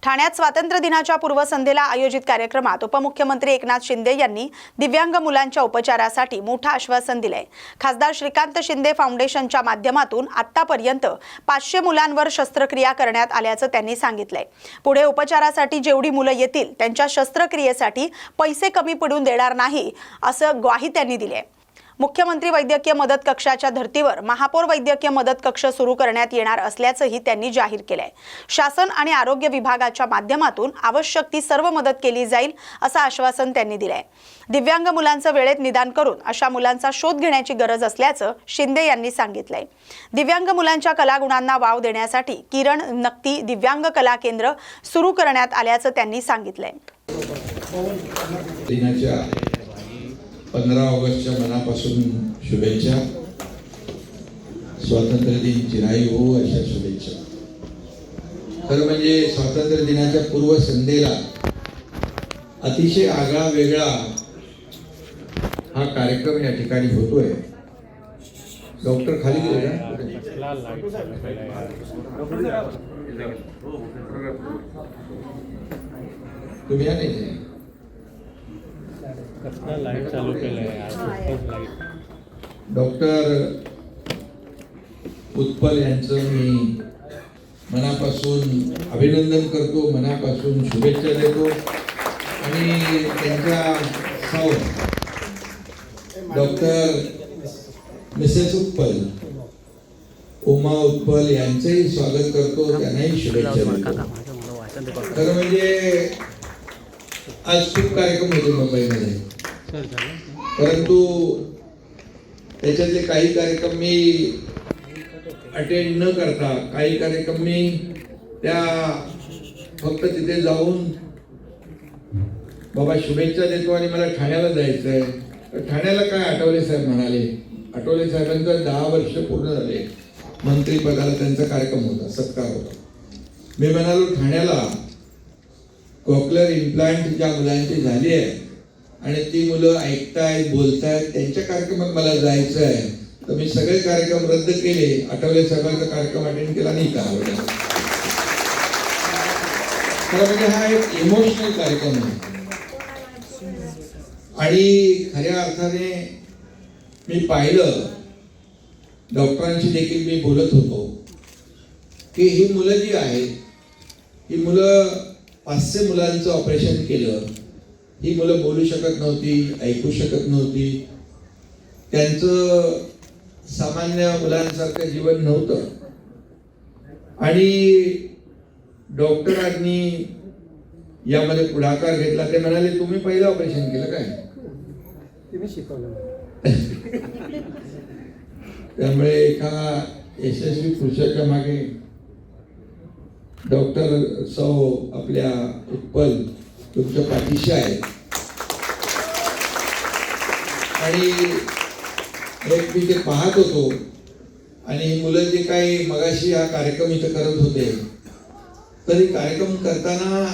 ठाण्यात स्वातंत्र्य दिनाच्या पूर्वसंध्येला आयोजित कार्यक्रमात उपमुख्यमंत्री एकनाथ शिंदे यांनी दिव्यांग मुलांच्या उपचारासाठी मोठं आश्वासन दिलंय। खासदार श्रीकांत शिंदे फाउंडेशनच्या माध्यमातून आतापर्यंत 500 मुलांवर शस्त्रक्रिया करण्यात आल्याचं त्यांनी सांगितलंय। पुढे उपचारासाठी जेवढी मुलं येतील त्यांच्या शस्त्रक्रियेसाठी पैसे कमी पडून देणार नाही असं ग्वाही त्यांनी दिली आहे। मुख्यमंत्री वैद्यकीय मदत कक्षाच्या धर्तीवर महापौर वैद्यकीय मदत कक्ष सुरू करण्यात येणार असल्याचंही त्यांनी जाहीर केलंय। शासन आणि आरोग्य विभागाच्या माध्यमातून आवश्यक ती सर्व मदत केली जाईल असं आश्वासन त्यांनी दिलंय। दिव्यांग मुलांचं वेळेत निदान करून अशा मुलांचा शोध घेण्याची गरज असल्याचं शिंदे यांनी सांगितलंय। दिव्यांग मुलांच्या कलागुणांना वाव देण्यासाठी किरण नक्ती दिव्यांग कला केंद्र सुरू करण्यात आल्याचं त्यांनी सांगितलंय। 15 ऑगस्टच्या मनापासून शुभेच्छा। स्वातंत्र्य दिन चिरायू हो अशा शुभेच्छा। खरं म्हणजे स्वातंत्र्य दिनाच्या पूर्वसंध्येला अतिशय आगळा वेगळा हा कार्यक्रम या ठिकाणी होतोय। डॉक्टर खाली गेले ना, तुम्ही या नाही डॉक्टर उत्पल यांचं मी मनापासून अभिनंदन करतो, मनापासून शुभेच्छा देतो आणि त्यांच्या सौ डॉक्टर मिसेस उत्पल उमा उत्पल यांचंही स्वागत करतो, त्यांनाही शुभेच्छा देतो। खरं म्हणजे आज खूप कार्यक्रम होते मुंबईमध्ये, परंतु त्याच्यातले काही कार्यक्रम मी अटेंड न करता, काही कार्यक्रम मी त्या फक्त तिथे जाऊन बाबा शुभेच्छा देतो आणि मला ठाण्याला जायचं आहे। ठाण्याला काय आठवले साहेब म्हणाले, आठवले साहेबांचं 10 वर्ष पूर्ण झाले मंत्रिपदाला, त्यांचा कार्यक्रम होता, सत्कार होता। मी म्हणालो ठाण्याला कॉक्लिअर इम्प्लांट ज्या मुलांची झाली आहे आणि ती मुलं ऐकतायत बोलतायत त्यांच्या कार्यक्रमात मला जायचं आहे, तर मी सगळे कार्यक्रम रद्द केले। आठवले साहेबांचा कार्यक्रम अटेंड केला नाही का आवडला। खरं म्हणजे हा एक इमोशनल कार्यक्रम आहे आणि खऱ्या अर्थाने मी पाहिलं, डॉक्टरांशी देखील मी बोलत होतो की ही मुलं जी आहेत, ही मुलं 500 मुलांचं ऑपरेशन केलं। ही मुलं बोलू शकत नव्हती, ऐकू शकत नव्हती, त्यांचं सामान्य मुलांसारखं जीवन नव्हतं आणि डॉक्टरांनी यामध्ये पुढाकार घेतला। ते म्हणाले तुम्ही पहिलं ऑपरेशन केलं काय, तुम्ही शिकवलं। त्यामुळे एका यशस्वी पुरुषाच्या मागे डॉक्टर सौ आपल्या उत्पल तुमच्या पाठीशी आहे आणि एक मी ते पाहत होतो आणि मुलं जे काही मगाशी हा कार्यक्रम इथं करत होते, तरी कार्यक्रम करताना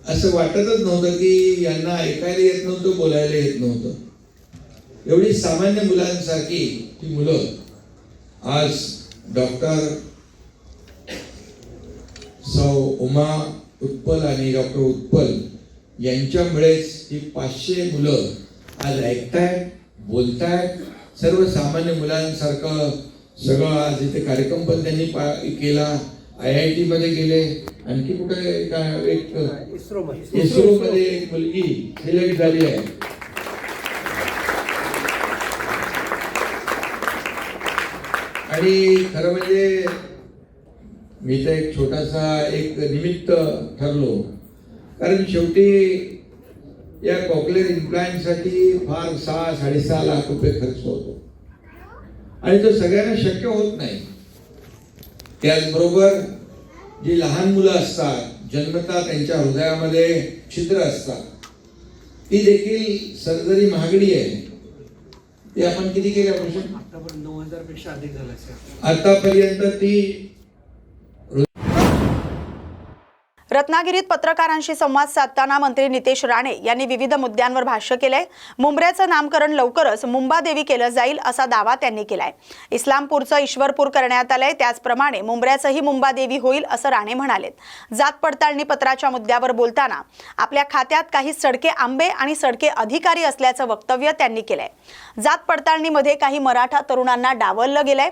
असं वाटतच नव्हतं की यांना ऐकायला येत नव्हतं, बोलायला येत नव्हतं। एवढी सामान्य मुलांसारखी ही मुलं आज डॉक्टर सौ उमा उत्पल आणि डॉक्टर उत्पल यांच्यामुळेच ही 500 मुलं आज ऐकतायत, बोलतायत, सर्वसामान्य मुलांसारखं सगळं। आज इथे कार्यक्रम पण त्यांनी केला, IIT मध्ये गेले, आणखी कुठे एक इस्रो मध्ये एक मुलगी सिलेक्ट झाली आहे। आणि खरं म्हणजे मी तर एक छोटासा एक निमित्त ठरलो, कारण शेवटी या कॉक्लिअर इम्प्लांटसाठी फार 6-6.5 लाख रुपये खर्च होतो आणि तो सगळ्यांना शक्य होत नाही। त्याचबरोबर जी लहान मुलं असतात, जन्मतः त्यांच्या हृदयामध्ये छिद्र असतात, ती देखील सर्जरी महागडी आहे। ते आपण किती केले ऑपरेशन? आतापर्यंत 9000 पेक्षा अधिक झालं आतापर्यंत। ती रत्नागिरीत पत्रकारांशी संवाद साधताना मंत्री नितेश राणे यांनी विविध मुद्द्यांवर भाष्य केलंय. मुंब्र्याचं नामकरण लवकरच मुंबादेवी केलं जाईल असा दावा त्यांनी केलाय. इस्लामपूरचं ईश्वरपूर करण्यात आलंय, त्याचप्रमाणे मुंब्र्याचंही मुंबादेवी होईल असं राणे म्हणालेत. जात पडताळणी पत्राच्या मुद्द्यावर बोलताना आपल्या खात्यात काही सडके आंबे आणि सडके अधिकारी असल्याचं वक्तव्य त्यांनी केलंय. जात पडताळणीमध्ये काही मराठा तरुणांना डावललं गेलंय.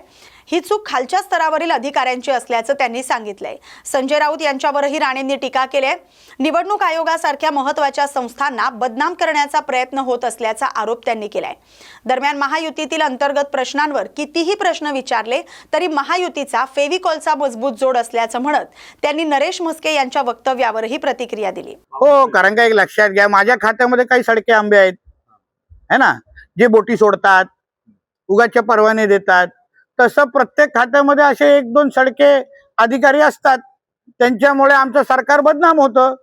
ही चूक खालच्या स्तरावरील अधिकाऱ्यांची असल्याचं त्यांनी सांगितलंय. संजय राऊत यांच्यावरही राणेंनी टीका केली आहे. निवडणूक आयोगासारख्या महत्त्वाच्या संस्थांना बदनाम करण्याचा प्रयत्न होत असल्याचा आरोप त्यांनी केलाय. दरम्यान महायुतीतील अंतर्गत प्रश्नांवर कितीही प्रश्न विचारले तरी महायुतीचा फेविकॉलचा मजबूत जोड असल्याचं म्हणत त्यांनी नरेश म्हस्के यांच्या वक्तव्यावरही प्रतिक्रिया दिली. हो, कारण का एक लक्षात घ्या, माझ्या खात्यामध्ये काही सडके आंबे आहेत है ना, जे बोटी सोडतात, उगाचे परवाने देतात. तसं प्रत्येक खात्यामध्ये असे 1-2 सडके अधिकारी असतात, त्यांच्यामुळे आमचं सरकार बदनाम होतं.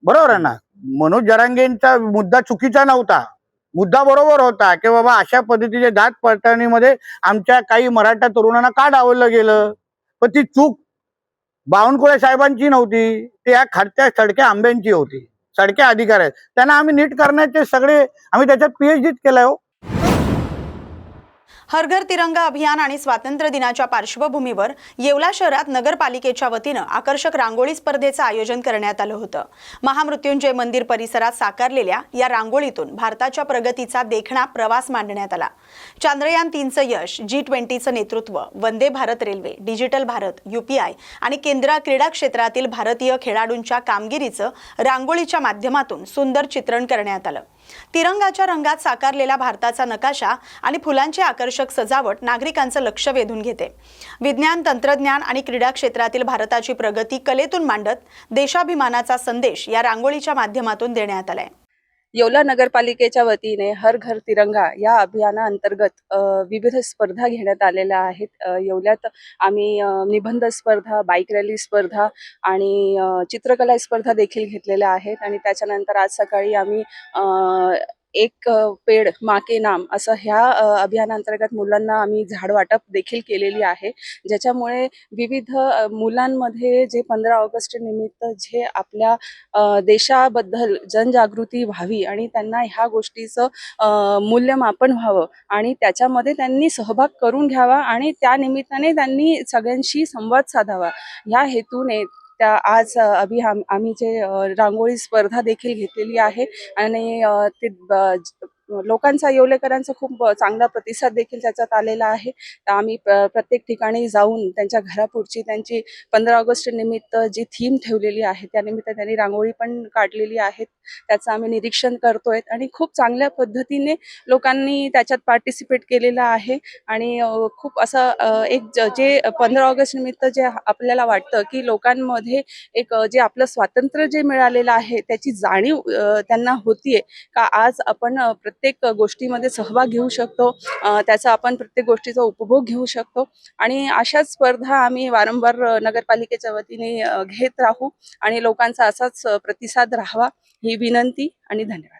बरोबर आहे ना. मनोज जरांगेंचा मुद्दा चुकीचा नव्हता, मुद्दा बरोबर होता की बाबा अशा पद्धतीचे जात पडताळणीमध्ये आमच्या काही मराठा तरुणांना का डावललं गेलं. पण ती चूक बावनकुळे साहेबांची नव्हती, ती या खात्या सडके आंब्यांची होती. सडके अधिकारी आहेत, त्यांना आम्ही नीट करण्याचे सगळे आम्ही त्याच्यात PhD केलंय. हो, हर घर तिरंगा अभियान आणि स्वातंत्र्य दिनाच्या पार्श्वभूमीवर येवला शहरात नगरपालिकेच्या वतीनं आकर्षक रांगोळी स्पर्धेचं आयोजन करण्यात आलं होतं. महामृत्युंजय मंदिर परिसरात साकारलेल्या या रांगोळीतून भारताच्या प्रगतीचा देखणा प्रवास मांडण्यात आला. चांद्रयान 3चं यश, G20चं नेतृत्व, Vande Bharat railway, digital Bharat, UPI आणि क्रीडा क्षेत्रातील भारतीय खेळाडूंच्या कामगिरीचं रांगोळीच्या माध्यमातून सुंदर चित्रण करण्यात आलं. तिरंगाच्या रंगात साकारलेला भारताचा नकाशा आणि फुलांची आकर्षक सजावट नागरिकांचं लक्ष वेधून घेते. विज्ञान, तंत्रज्ञान आणि क्रीडा क्षेत्रातील भारताची प्रगती कलेतून मांडत देशाभिमानाचा संदेश या रांगोळीच्या माध्यमातून देण्यात आलाय. येवला नगरपालिकेच्या वतीने हर घर तिरंगा या अभियानाअंतर्गत विविध स्पर्धा घेण्यात आलेल्या आहेत. येवल्यात आम्ही निबंध स्पर्धा, बाईक रॅली स्पर्धा आणि चित्रकला स्पर्धा देखील घेतलेल्या आहेत. आणि त्याच्यानंतर आज सकाळी आम्ही एक पेड माके नाम असं ह्या अभियानांतर्गत मुलांना आम्ही झाड वाटप देखील केलेली आहे, ज्याच्यामुळे विविध मुलांमध्ये जे 15 ऑगस्ट निमित्त जे आपल्या देशाबद्दल जनजागृती व्हावी आणि त्यांना ह्या गोष्टीचं मूल्यमापन व्हावं आणि त्याच्यामध्ये त्यांनी सहभाग करून घ्यावा आणि त्या निमित्ताने त्यांनी सगळ्यांशी संवाद साधावा, ह्या हेतूने आज आम्ही जे रांगोळी स्पर्धा देखील घेतलेली आहे. आणि ते लोकांचा, येवलेकरांचा खूप चांगला प्रतिसाद देखील त्याच्यात आलेला आहे. तर आम्ही प्रत्येक ठिकाणी जाऊन त्यांच्या घरापुढची त्यांची 15 ऑगस्ट निमित्त जी थीम ठेवलेली आहे त्यानिमित्त त्यांनी रांगोळी पण काढलेली आहेत, त्याचं आम्ही निरीक्षण करतोय. आणि खूप चांगल्या पद्धतीने लोकांनी त्याच्यात पार्टिसिपेट केलेलं आहे. आणि खूप असं एक जे 15 ऑगस्ट निमित्त जे आपल्याला वाटतं की लोकांमध्ये एक जे आपलं स्वातंत्र्य जे मिळालेलं आहे त्याची जाणीव त्यांना होतीये का आज आपण प्रत्येक गोष्टीमध्ये सहभाग घेऊ शकतो, त्याचा आपण प्रत्येक गोष्टीचा उपभोग घेऊ शकतो. आणि अशाच स्पर्धा आम्ही वारंवार नगरपालिकेच्या वतीने घेत राहू आणि लोकांचा असाच प्रतिसाद राहावा ही विनंती आणि धन्यवाद.